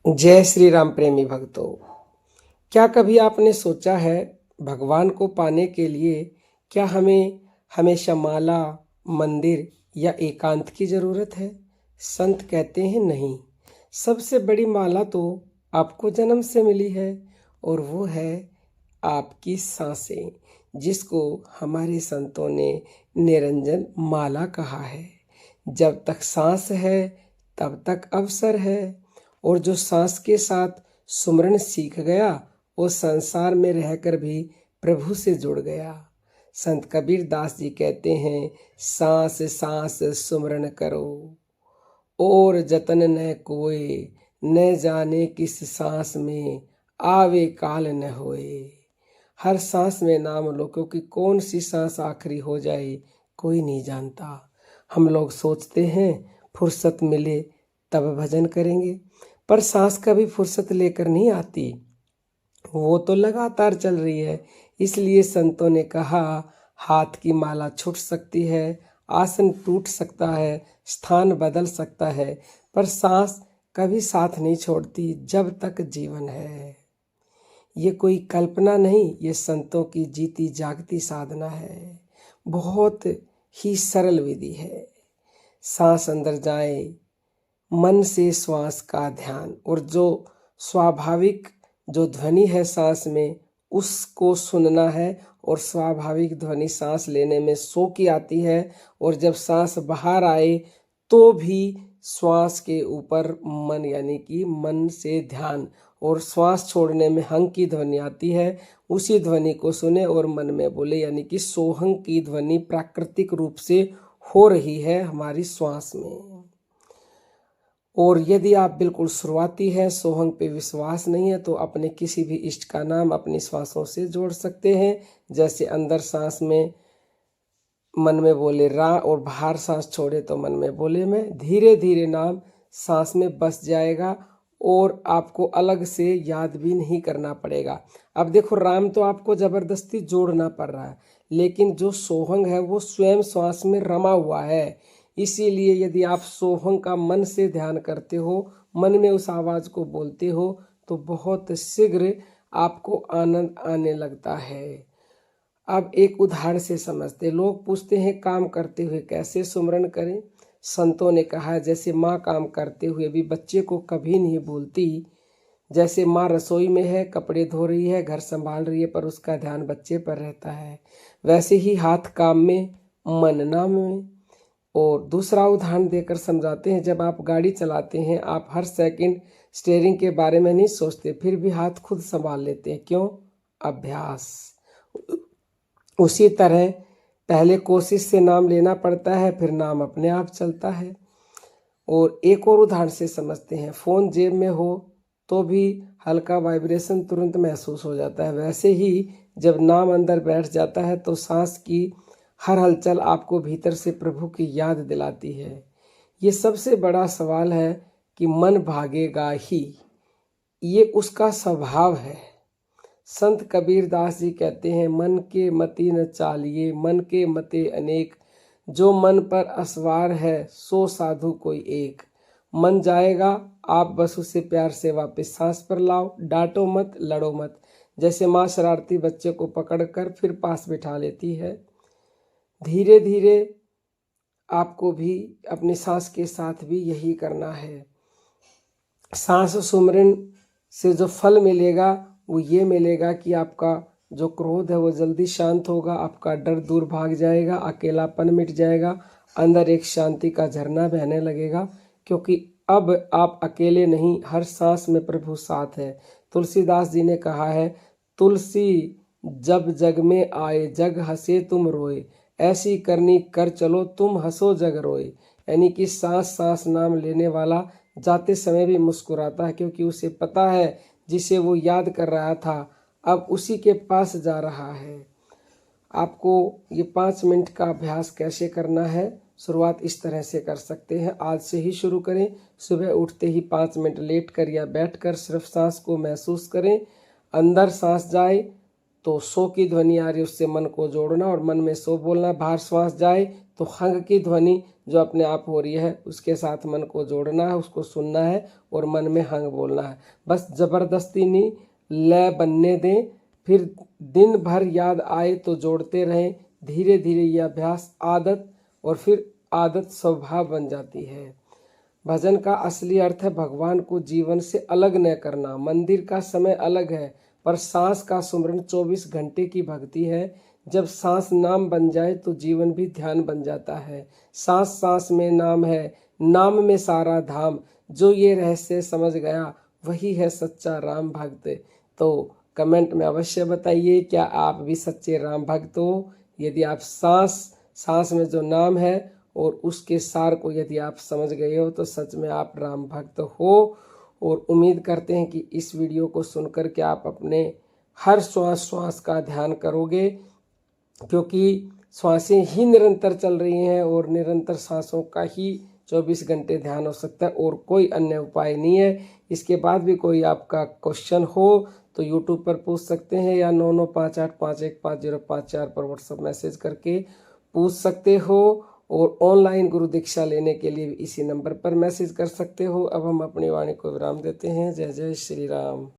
जय श्री राम प्रेमी भक्तों। क्या कभी आपने सोचा है भगवान को पाने के लिए क्या हमें हमेशा माला, मंदिर या एकांत की जरूरत है? संत कहते हैं नहीं। सबसे बड़ी माला तो आपको जन्म से मिली है और वो है आपकी सांसें, जिसको हमारे संतों ने निरंजन माला कहा है। जब तक सांस है तब तक अवसर है, और जो सांस के साथ सुमरन सीख गया वो संसार में रहकर भी प्रभु से जुड़ गया। संत कबीर दास जी कहते हैं, सांस सांस सुमरन करो और जतन न कोय, न जाने किस सांस में आवे काल न होए। हर सांस में नाम लो, क्योंकि कौन सी सांस आखिरी हो जाए कोई नहीं जानता। हम लोग सोचते हैं फुर्सत मिले तब भजन करेंगे, पर सांस कभी फुर्सत लेकर नहीं आती, वो तो लगातार चल रही है। इसलिए संतों ने कहा, हाथ की माला छूट सकती है, आसन टूट सकता है, स्थान बदल सकता है, पर सांस कभी साथ नहीं छोड़ती जब तक जीवन है। ये कोई कल्पना नहीं, ये संतों की जीती जागती साधना है। बहुत ही सरल विधि है। सांस अंदर जाए, मन से श्वास का ध्यान, और जो स्वाभाविक जो ध्वनि है सांस में उसको सुनना है। और स्वाभाविक ध्वनि सांस लेने में सो की आती है, और जब सांस बाहर आए तो भी श्वास के ऊपर मन, यानी कि मन से ध्यान, और श्वास छोड़ने में हंग की ध्वनि आती है, उसी ध्वनि को सुने और मन में बोले, यानी कि सोहंग की ध्वनि प्राकृतिक रूप से हो रही है हमारी श्वास में। और यदि आप बिल्कुल शुरुआती है, सोहंग पे विश्वास नहीं है, तो अपने किसी भी इष्ट का नाम अपनी श्वासों से जोड़ सकते हैं। जैसे अंदर सांस में मन में बोले रा, और बाहर सांस छोड़े तो मन में बोले मैं। धीरे धीरे नाम सांस में बस जाएगा और आपको अलग से याद भी नहीं करना पड़ेगा। अब देखो, राम तो आपको जबरदस्ती जोड़ना पड़ रहा है, लेकिन जो सोहंग है वो स्वयं श्वास में रमा हुआ है। इसीलिए यदि आप सोहंग का मन से ध्यान करते हो, मन में उस आवाज को बोलते हो, तो बहुत शीघ्र आपको आनंद आने लगता है। अब एक उदाहरण से समझते। लोग पूछते हैं काम करते हुए कैसे सुमरन करें। संतों ने कहा, जैसे माँ काम करते हुए भी बच्चे को कभी नहीं भूलती। जैसे माँ रसोई में है, कपड़े धो रही है, घर संभाल रही है, पर उसका ध्यान बच्चे पर रहता है, वैसे ही हाथ काम में, मन नाम में। और दूसरा उदाहरण देकर समझाते हैं, जब आप गाड़ी चलाते हैं, आप हर सेकंड स्टीयरिंग के बारे में नहीं सोचते, फिर भी हाथ खुद संभाल लेते हैं। क्यों? अभ्यास। उसी तरह पहले कोशिश से नाम लेना पड़ता है, फिर नाम अपने आप चलता है। और एक और उदाहरण से समझते हैं। फ़ोन जेब में हो तो भी हल्का वाइब्रेशन तुरंत महसूस हो जाता है, वैसे ही जब नाम अंदर बैठ जाता है तो सांस की हर हलचल आपको भीतर से प्रभु की याद दिलाती है। ये सबसे बड़ा सवाल है कि मन भागेगा ही, ये उसका स्वभाव है। संत कबीर दास जी कहते हैं, मन के मति न चालिए, मन के मते अनेक, जो मन पर असवार है सो साधु कोई एक। मन जाएगा, आप बस उसे प्यार से वापस सांस पर लाओ, डांटो मत, लड़ो मत। जैसे माँ शरारती बच्चे को पकड़कर फिर पास बिठा लेती है। धीरे धीरे आपको भी अपनी सांस के साथ भी यही करना है। सांस सुमरन से जो फल मिलेगा वो ये मिलेगा कि आपका जो क्रोध है वो जल्दी शांत होगा, आपका डर दूर भाग जाएगा, अकेलापन मिट जाएगा, अंदर एक शांति का झरना बहने लगेगा, क्योंकि अब आप अकेले नहीं, हर सांस में प्रभु साथ है। तुलसीदास जी ने कहा है, तुलसी जब जग में आए, जग हंसे तुम रोए, ऐसी करनी कर चलो तुम हंसो जग रोए। यानी कि सांस सांस नाम लेने वाला जाते समय भी मुस्कुराता है, क्योंकि उसे पता है जिसे वो याद कर रहा था अब उसी के पास जा रहा है। आपको ये 5 मिनट का अभ्यास कैसे करना है, शुरुआत इस तरह से कर सकते हैं। आज से ही शुरू करें। सुबह उठते ही 5 मिनट लेट कर या बैठ कर सिर्फ सांस को महसूस करें। अंदर सांस जाए तो सो की ध्वनि आ रही, उससे मन को जोड़ना और मन में सो बोलना। बाहर श्वास जाए तो हंग की ध्वनि जो अपने आप हो रही है उसके साथ मन को जोड़ना है, उसको सुनना है और मन में हंग बोलना है। बस जबरदस्ती नहीं, लय बनने दें, फिर दिन भर याद आए तो जोड़ते रहें। धीरे धीरे यह अभ्यास आदत और फिर आदत स्वभाव बन जाती है। भजन का असली अर्थ है भगवान को जीवन से अलग न करना। मंदिर का समय अलग है, पर सांस का सुमरन 24 घंटे की भक्ति है। जब सांस नाम बन जाए तो जीवन भी ध्यान बन जाता है। सांस सांस में नाम है, नाम में सारा धाम। जो ये रहस्य समझ गया वही है सच्चा राम भक्त। तो कमेंट में अवश्य बताइए, क्या आप भी सच्चे राम भक्त हो? यदि आप सांस सांस में जो नाम है और उसके सार को यदि आप समझ गए हो तो सच में आप राम भक्त हो। और उम्मीद करते हैं कि इस वीडियो को सुनकर के आप अपने हर श्वास श्वास का ध्यान करोगे, क्योंकि श्वासें ही निरंतर चल रही हैं और निरंतर सांसों का ही 24 घंटे ध्यान हो सकता है और कोई अन्य उपाय नहीं है। इसके बाद भी कोई आपका क्वेश्चन हो तो यूट्यूब पर पूछ सकते हैं या 9958515054 पर व्हाट्सएप मैसेज करके पूछ सकते हो। और ऑनलाइन गुरु दीक्षा लेने के लिए भी इसी नंबर पर मैसेज कर सकते हो। अब हम अपनी वाणी को विराम देते हैं। जय जय श्री राम।